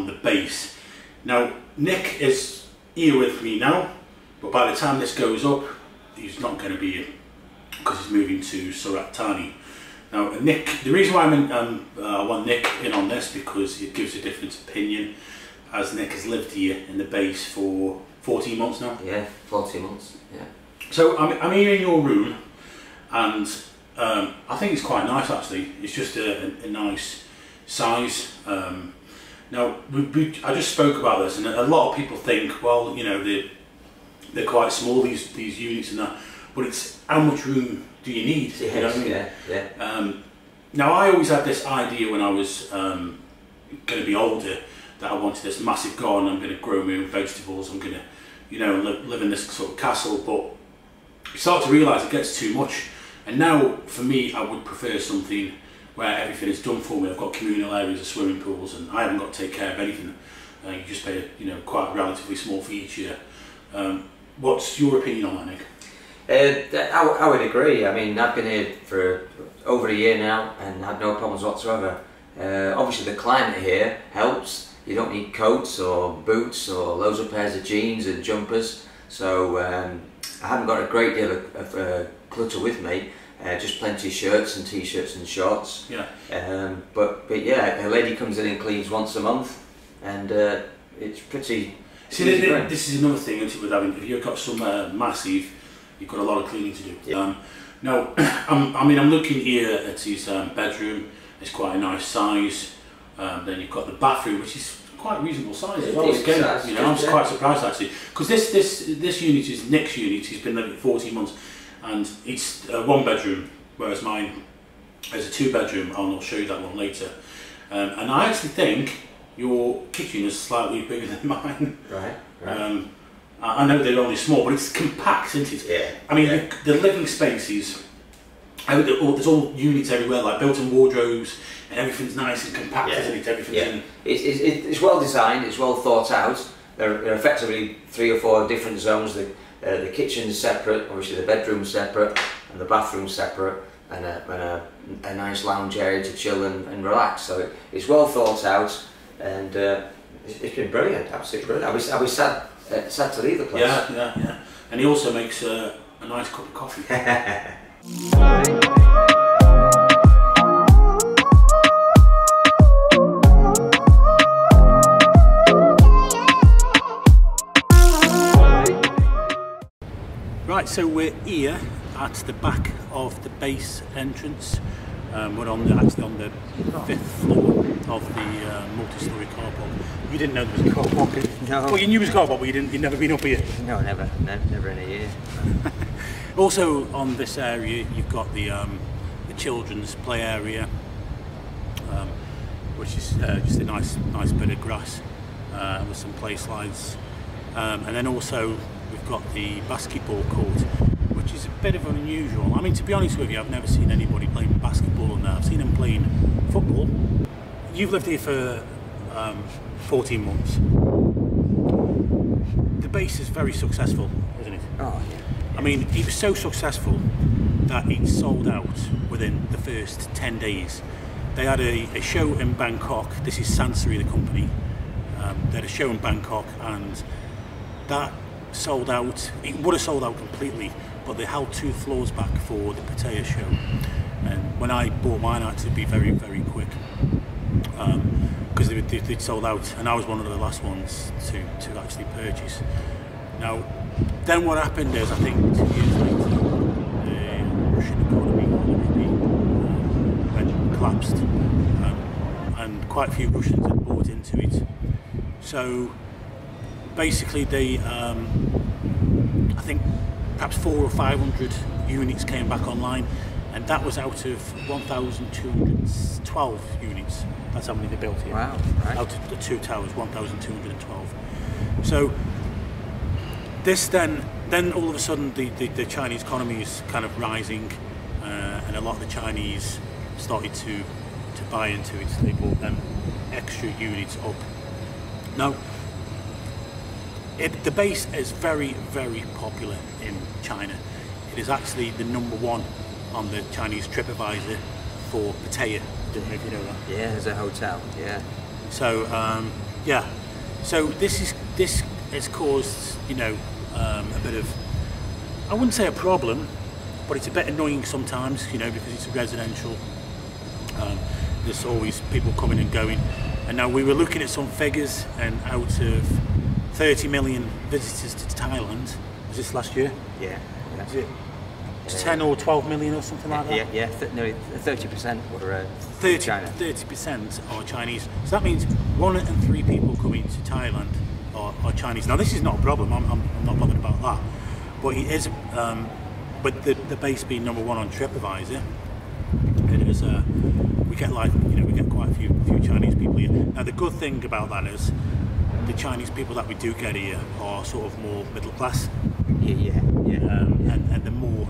on the base. Now Nick is here with me now, but by the time this goes up, he's not going to be here because he's moving to Surat Thani. Now Nick, the reason why I want Nick in on this, because it gives a different opinion, as Nick has lived here in the base for 14 months now. Yeah, 14 months, yeah. So I'm here in your room, and I think it's quite nice actually. It's just a nice size. Now I just spoke about this, and a lot of people think, well, you know, they're quite small, these units and that, but it's how much room do you need? Yes, you know what I mean? Yeah. Now I always had this idea when I was going to be older, that I wanted this massive garden. I'm going to grow my own vegetables. I'm going to, you know, live in this sort of castle. But you start to realise it gets too much. And now, for me, I would prefer something where everything is done for me. I've got communal areas of swimming pools, and I haven't got to take care of anything. You just pay, you know, quite relatively small fee each year. What's your opinion on that, Nick? I would agree. I mean, I've been here for over a year now and had no problems whatsoever. Obviously, the climate here helps. You don't need coats or boots or loads of pairs of jeans and jumpers. So I haven't got a great deal of clutter with me. Just plenty of shirts and t-shirts and shorts. Yeah. But yeah, a lady comes in and cleans once a month, and it's pretty. See, this is another thing, isn't it, with having, if you've got somewhere massive, you've got a lot of cleaning to do. Yeah. Now, I'm looking here at his bedroom. It's quite a nice size. Then you've got the bathroom, which is quite a reasonable size as well. Again, you know, I'm quite surprised actually, because this unit is Nick's unit. He's been living 14 months, and it's a 1-bedroom, whereas mine is a 2-bedroom. I'll show you that one later. And I actually think your kitchen is slightly bigger than mine. Right. I know they're only small, but it's compact, isn't it? Yeah. I mean, the living spaces, there's all units everywhere, like built-in wardrobes, and everything's nice and compact, isn't it? Everything's It's well designed, it's well thought out. There are effectively 3 or 4 different zones. The kitchen's separate, obviously the bedroom's separate, and the bathroom's separate, and a nice lounge area to chill and relax. So it's well thought out, and it's been brilliant, absolutely brilliant. I was sad to leave the place. Yeah. And he also makes a nice cup of coffee. Right, so we're here at the back of the base entrance. We're actually on the 5th floor of the multi-storey car park. You didn't know there was a car park? No. Well, you knew there was a car park, but you'd never been up here? No, never in a year. Also on this area, you've got the children's play area, which is just a nice bit of grass with some play slides. And then also we've got the basketball court, which is a bit of unusual. I mean, to be honest with you, I've never seen anybody playing basketball in there. I've seen them playing football. You've lived here for 14 months. The base is very successful, isn't it? Oh, yeah. I mean, it was so successful that it sold out within the first 10 days. They had a show in Bangkok. This is Sansari, the company. They had a show in Bangkok, and that sold out. It would have sold out completely, but they held 2 floors back for the Pattaya show. And when I bought mine, I had to be very, very quick, because they'd sold out, and I was one of the last ones to actually purchase. Now, then what happened is, I think 2 years later, the Russian economy collapsed, and quite a few Russians had bought into it. So basically they, I think perhaps 400 or 500 units came back online, and that was out of 1,212 units. That's how many they built here. Wow, right. Out of the 2 towers, 1,212. So this then all of a sudden the Chinese economy is kind of rising, and a lot of the Chinese started to buy into it. They bought them extra units up. Now, the base is very, very popular in China. It is actually the #1 on the Chinese TripAdvisor for Pattaya. I don't know if you know that. Yeah, there's a hotel, yeah. So Yeah. So this has caused, you know, a bit of, I wouldn't say a problem, but it's a bit annoying sometimes, you know, because it's a residential. There's always people coming and going. And now we were looking at some figures, and out of 30 million visitors to Thailand, was this last year? Yeah. Is it 10 or 12 million or something like that? Yeah, nearly 30% were 30% are Chinese. So that means 1 in 3 people coming to Thailand are Chinese. Now this is not a problem. I'm not bothered about that. But it is. But the base being #1 on TripAdvisor, it is. We get we get quite a few Chinese people here. Now the good thing about that is the Chinese people that we do get here are sort of more middle class. Yeah. And they're more,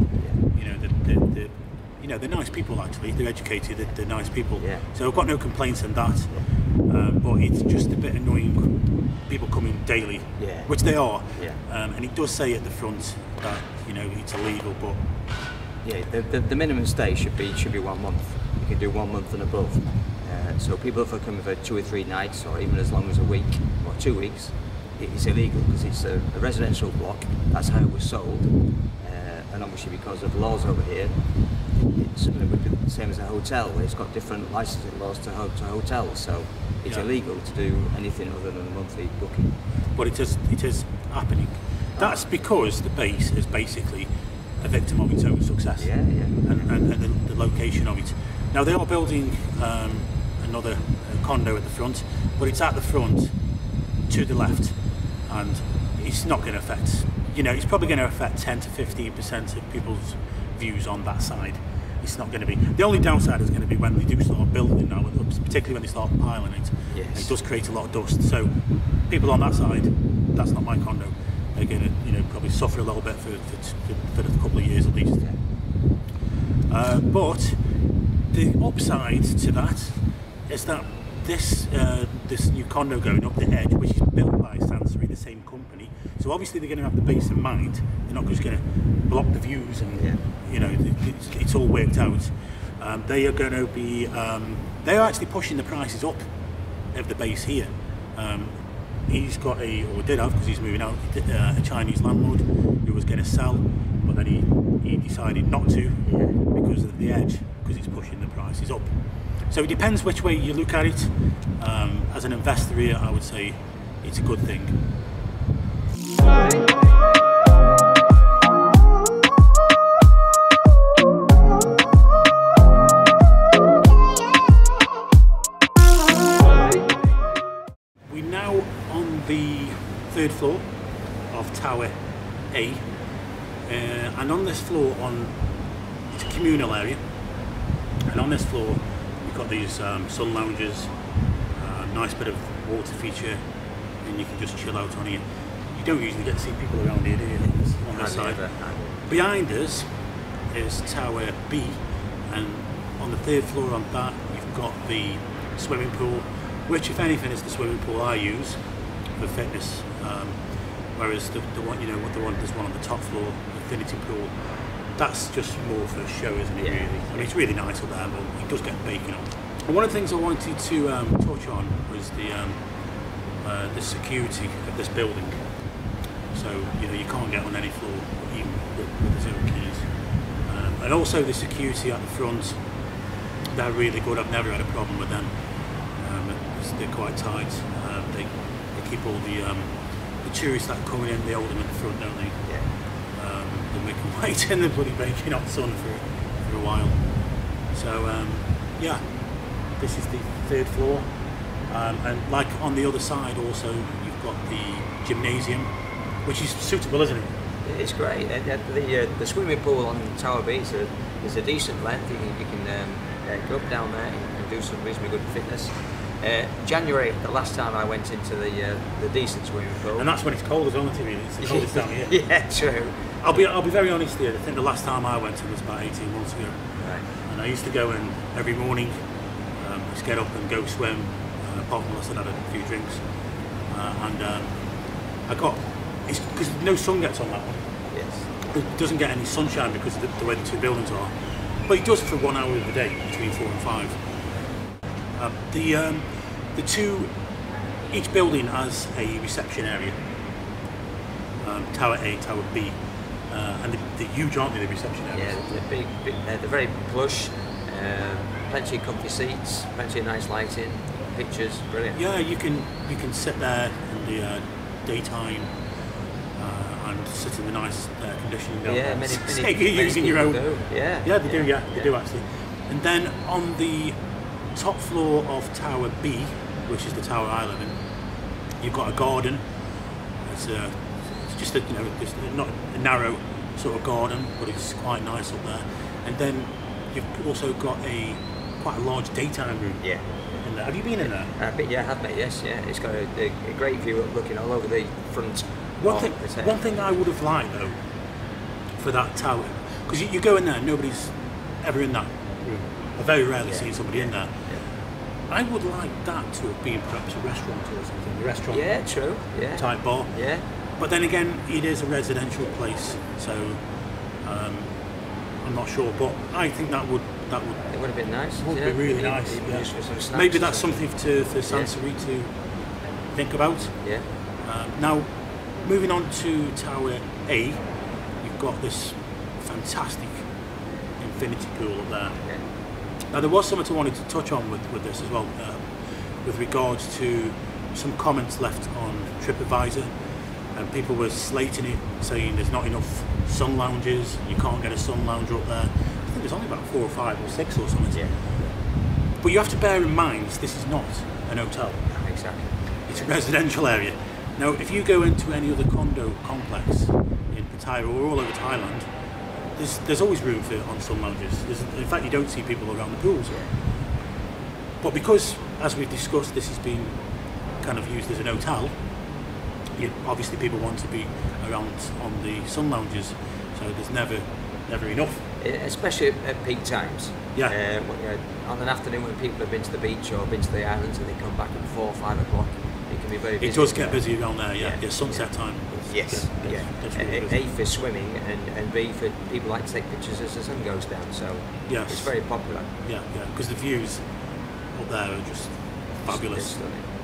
they're nice people actually. They're educated. They're nice people. Yeah. So I've got no complaints on that. But it's just a bit annoying. People coming daily, which they are. Yeah. And it does say at the front that it's illegal, but the minimum stay should be 1 month. You can do 1 month and above. So people if are coming for 2 or 3 nights, or even as long as a week or 2 weeks, it's illegal because it's a residential block. That's how it was sold, and obviously because of laws over here, it's the same as a hotel where it's got different licensing laws to hotels. So it's illegal to do anything other than a monthly booking. But it is happening. That's because the base is basically a victim of its own success. And the location of it. Now they are building another condo at the front, but it's at the front to the left, and it's not going to affect. It's probably going to affect 10 to 15% of people's views on that side. It's not going to be. The only downside is going to be when they do start building now, particularly when they start piling it. Yes. It does create a lot of dust. So people on that side, that's not my condo. They're going to, probably suffer a little bit for a couple of years at least. But the upside to that is that this new condo going up the edge, which is built by Sansari, the same company. So obviously they're going to have the base in mind. They're not just going to block the views, and it's all worked out. They are going to be. They are actually pushing the prices up of the base here. He's got or did have, because he's moving out, a Chinese landlord who was going to sell, but then he decided not to because of the edge, because it's pushing the prices up. So it depends which way you look at it. As an investor here, I would say it's a good thing. We're now on the 3rd floor of Tower A, and on this floor, it's a communal area, and on this floor we've got these sun lounges, nice bit of water feature, and you can just chill out on here. You don't usually get to see people around here, do you? On this side. Behind us is Tower B, and on the 3rd floor on that you've got the swimming pool, which, if anything, is the swimming pool I use for fitness. Whereas the one, there's one on the top floor, the infinity pool. That's just more for show, isn't it? Really. I mean, it's really nice up there, but it does get baking on. And one of the things I wanted to touch on was the security of this building. So you can't get on any floor, even with the 0 keys. And also the security at the front. They're really good. I've never had a problem with them. They're quite tight. They keep all the tourists that are coming in, they hold them in the front, don't they? They make them wait in the bloody baking hot sun for a while. So this is the 3rd floor, and like on the other side also you've got the gymnasium, which is suitable, isn't it? It's great. The swimming pool on Tower B is a decent length. You can go up down there and do some reasonably good fitness. January, the last time I went into the decent swimming pool, and that's when it's cold as well, isn't it? It's the coldest down here. Yeah, true. I'll be very honest here. I think the last time I went was about 18 months ago. Right. And I used to go in every morning, just get up and go swim. Apart from I had a few drinks, it's because no sun gets on that one. Yes. It doesn't get any sunshine because of the way the 2 buildings are, but it does for 1 hour of the day between 4 and 5. The 2 each building has a reception area. Tower A, Tower B, and they're huge, aren't they, the reception areas? Yeah, they're big, they're very plush, plenty of comfy seats, plenty of nice lighting, pictures, brilliant. Yeah, you can sit there in the daytime and sit in the nice air conditioning. Yeah, you're using your own. Do. Yeah, they do. Yeah, they do actually. And then on the top floor of Tower B, which is the tower I live in, you've got a garden. It's just it's not a narrow sort of garden, but it's quite nice up there. And then you've also got quite a large daytime room. Yeah. In there. Have you been in there? Yeah, I have, mate. Yes, yeah. It's got a great view looking all over the front. One thing I would have liked though for that tower, because you go in there, nobody's ever in that room. I very rarely see somebody in there. I would like that to have been perhaps a restaurant or something. A restaurant. Yeah, true. Yeah. Type bar. Yeah. But then again, it is a residential place, so I'm not sure. But I think that would. It would have been nice. Would be really nice. Even just for some snacks. Maybe that's something for Sansari to think about. Yeah. Now, moving on to Tower A, you've got this fantastic infinity pool up there. Yeah. Now, there was something I wanted to touch on with this as well, with regards to some comments left on TripAdvisor, and people were slating it, saying there's not enough sun lounges, you can't get a sun lounger up there. I think there's only about 4 or 5 or 6 or something. Yeah. But you have to bear in mind, this is not an hotel. Exactly. It's a residential area. Now, if you go into any other condo complex in Pattaya or all over Thailand, there's always room for on sun lounges. In fact, you don't see people around the pools. But because, as we've discussed, this has been kind of used as an hotel, obviously people want to be around on the sun lounges, so there's never enough. Especially at peak times. Yeah. On an afternoon when people have been to the beach or been to the islands and they come back at 4 or 5 o'clock, it can be very busy. It does get busy around there, yeah. Sunset time. Yes, That's really busy. A for swimming and B for people like to take pictures as the sun goes down, so yes. It's very popular. Yeah, because the views up there are just fabulous.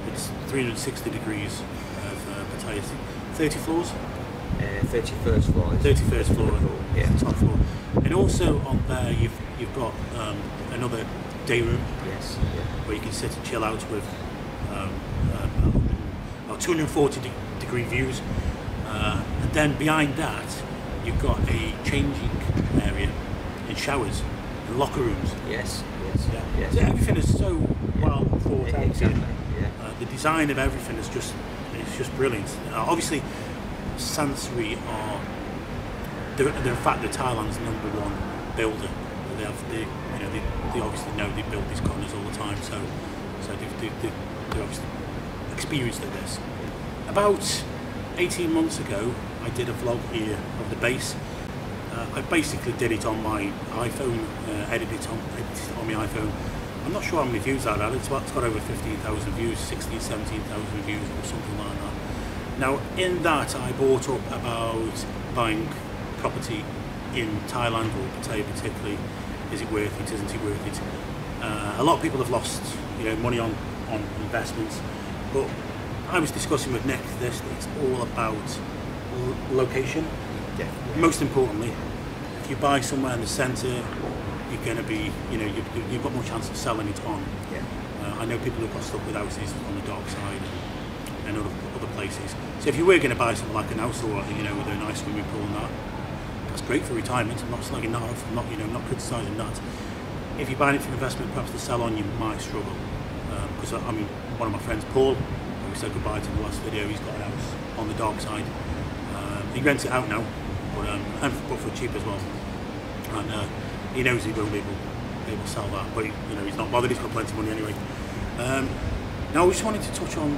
It's 360 degrees of Pattaya. 30 floors? 31st floor. 31st floor, yeah. Top floor. And also on there you've got another day room. Yes. Yeah. Where you can sit and chill out with 240 degree views. And then behind that you've got a changing area and showers and locker rooms. Yes. Yeah. So everything is so well thought out. Exactly. Yeah. The design of everything is just brilliant. Obviously, Sansari they're in fact Thailand's #1 builder. They obviously know they build these condos all the time, so they're obviously experienced at this. About 18 months ago, I did a vlog here of the base. I basically did it on my iPhone, edited it on my iPhone. I'm not sure how many views that had. It's got over 15,000 views, 16,000, 17,000 views or something like that. Now, in that, I brought up about buying property in Thailand or Pattaya particularly. Is it worth it? Isn't it worth it? A lot of people have lost, money on investments, but I was discussing with Nick this. It's all about location. Definitely. Most importantly, if you buy somewhere in the centre, you're going to be, you've got more chance of selling it on. Yeah. I know people who've got stuck with houses on the dock side and other places. So if you were going to buy something like an house or with a nice swimming pool and that's great for retirement. I'm not slagging that off. I'm not criticising that. If you're buying it for investment, perhaps to sell on, you might struggle. Because one of my friends, Paul, who we said goodbye to in the last video, he's got a house on the dock side. He rents it out now, but for cheap as well. And he knows he won't be able to sell that, but he's not bothered. He's got plenty of money anyway. Now, I just wanted to touch on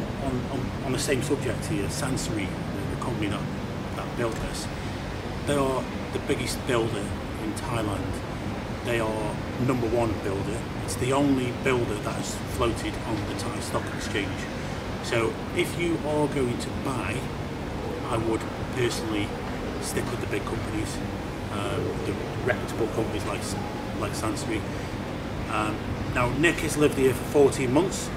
the same subject here. Sansari, the company that built this, they are the biggest builder in Thailand. They are #1 builder. It's the only builder that has floated on the Thai Stock Exchange. So if you are going to buy, I would personally stick with the big companies, the reputable companies like Sansari. Now Nick has lived here for 14 months,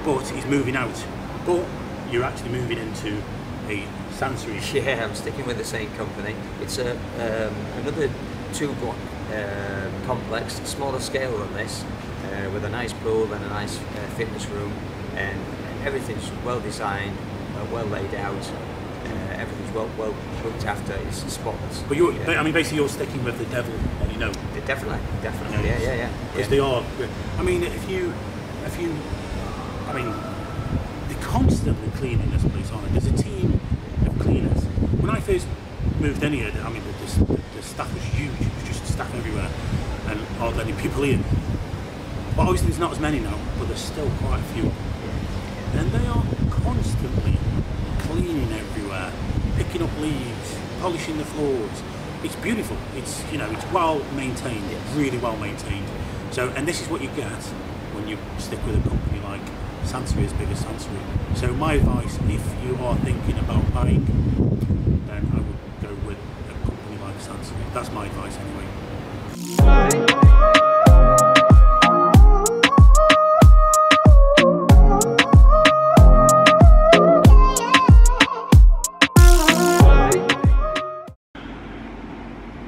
but he's moving out. But you're actually moving into a sanctuary. Yeah, I'm sticking with the same company. It's another 2-block complex, smaller scale than this, with a nice pool and a nice fitness room, and everything's well designed, well laid out. Everything's well looked after. It's spotless. But I mean, basically, you're sticking with the devil, you know. Definitely. Yeah. Because they are. I mean, if you, I mean, they're constantly cleaning this place, aren't they? There's a team of cleaners. When I first moved in here, I mean, the staff was huge. It was just staff everywhere, and hardly any people here. But obviously, there's not as many now, but there's still quite a few. And they are constantly cleaning everywhere, picking up leaves, polishing the floors. It's beautiful. It's, you know, it's well maintained. It's really well maintained. So, and this is what you get when you stick with a company like Sansbury, as big as Sansbury. So my advice, if you are thinking about buying, then I would go with a company like Sansbury. That's my advice anyway.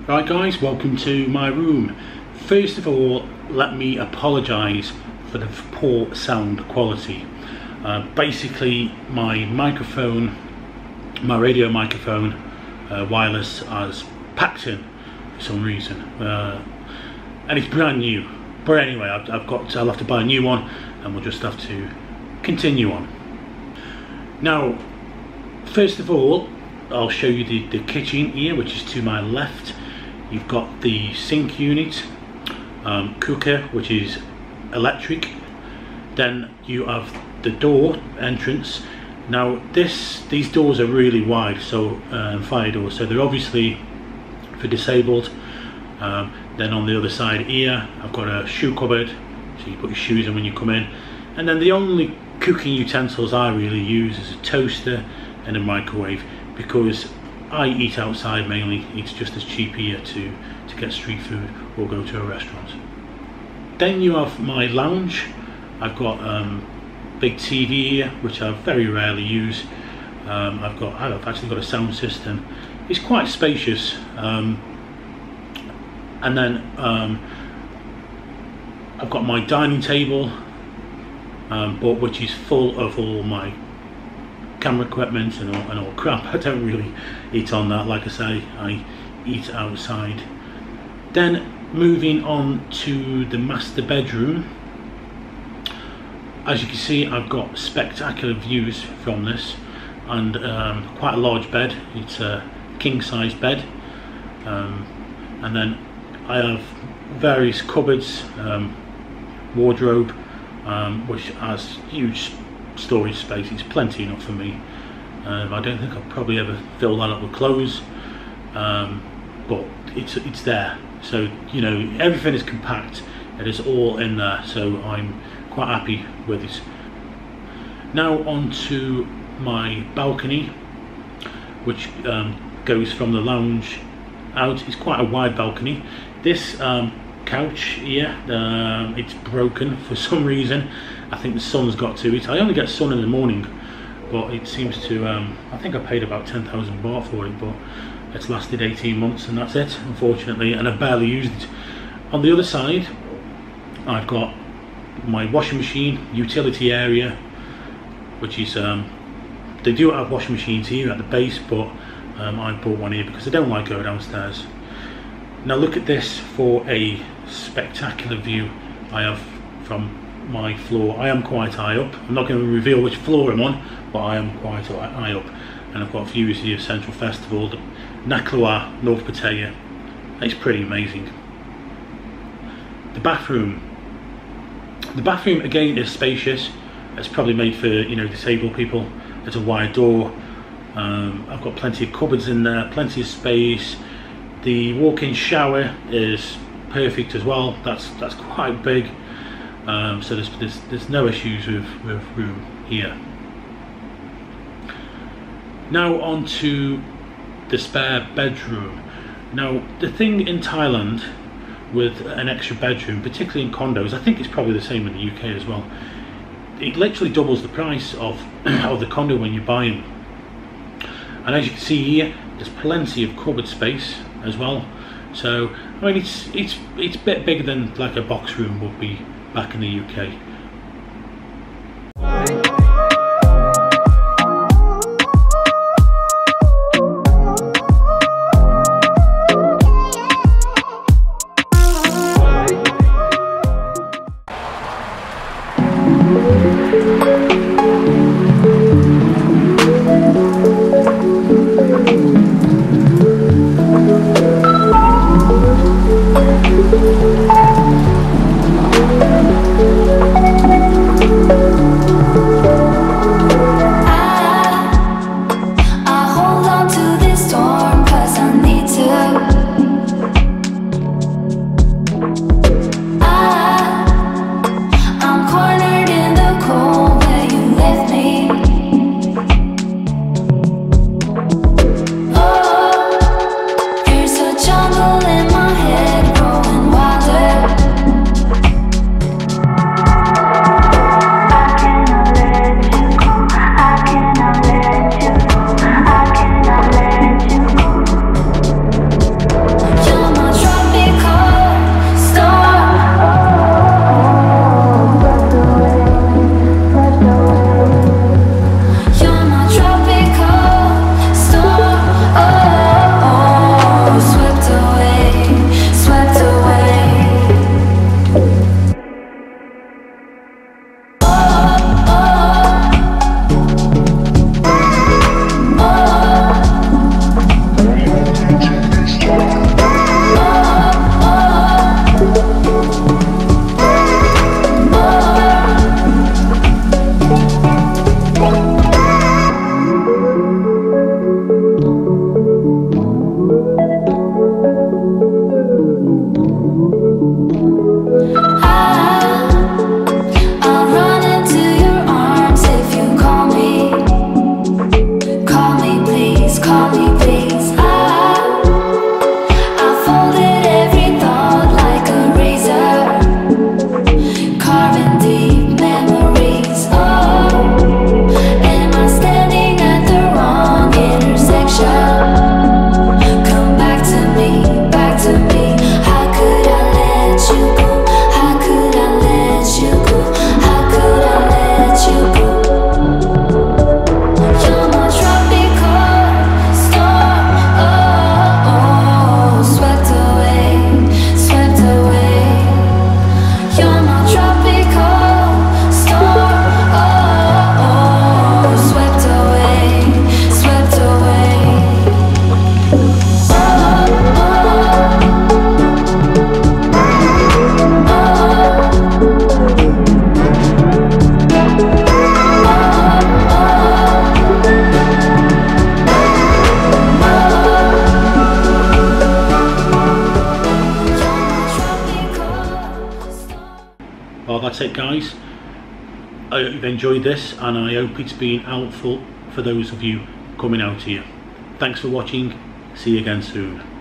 Right guys, welcome to my room. First of all, let me apologise for the poor sound quality. Basically, my microphone, my radio microphone, wireless, has packed in for some reason, and it's brand new. But anyway, I'll have to buy a new one, and we'll just have to continue on. Now, first of all, I'll show you the kitchen here, which is to my left. You've got the sink unit, cooker, which is electric. Then you have the door entrance. Now these doors are really wide, so fire doors, so they're obviously for disabled. Then on the other side here, I've got a shoe cupboard, so you put your shoes in when you come in. And then the only cooking utensils I really use is a toaster and a microwave, because I eat outside mainly. It's just as cheap here to get street food or go to a restaurant. Then you have my lounge. I've got big TV here, which I very rarely use. I've actually got a sound system. It's quite spacious. And then I've got my dining table, but which is full of all my camera equipment and all crap. I don't really eat on that. Like I say, I eat outside. Then moving on to the master bedroom. As you can see, I've got spectacular views from this, and quite a large bed. It's a king-size bed, and then I have various cupboards, wardrobe, which has huge storage space. It's plenty enough for me. I don't think I'll probably ever fill that up with clothes, but it's there. So, you know, everything is compact. It is all in there, so I'm quite happy with it. Now on to my balcony, which goes from the lounge out. It's quite a wide balcony. This couch here, it's broken for some reason. I think the sun's got to it. I only get sun in the morning, but it seems to, I think I paid about 10,000 baht for it, but it's lasted 18 months and that's it, unfortunately, and I barely used it. On the other side, I've got my washing machine, utility area, which is, they do have washing machines here at the base, but I bought one here because I don't like going downstairs. Now look at this for a spectacular view I have from my floor. I am quite high up. I'm not going to reveal which floor I'm on, but I am quite high up, and I've got views here of Central Festival, the Naklua, North Pattaya. It's pretty amazing. The bathroom again is spacious. It's probably made for, you know, disabled people. It's a wide door. I've got plenty of cupboards in there, plenty of space. The walk-in shower is perfect as well. That's quite big. So there's no issues with room here. Now on to the spare bedroom. Now the thing in Thailand with an extra bedroom, particularly in condos, I think it's probably the same in the UK as well, it literally doubles the price of the condo when you buy them. And as you can see here, there's plenty of cupboard space as well. So I mean, it's a bit bigger than like a box room would be back in the UK. Well, that's it guys. I hope you've enjoyed this and I hope it's been helpful for those of you coming out here. Thanks for watching, see you again soon.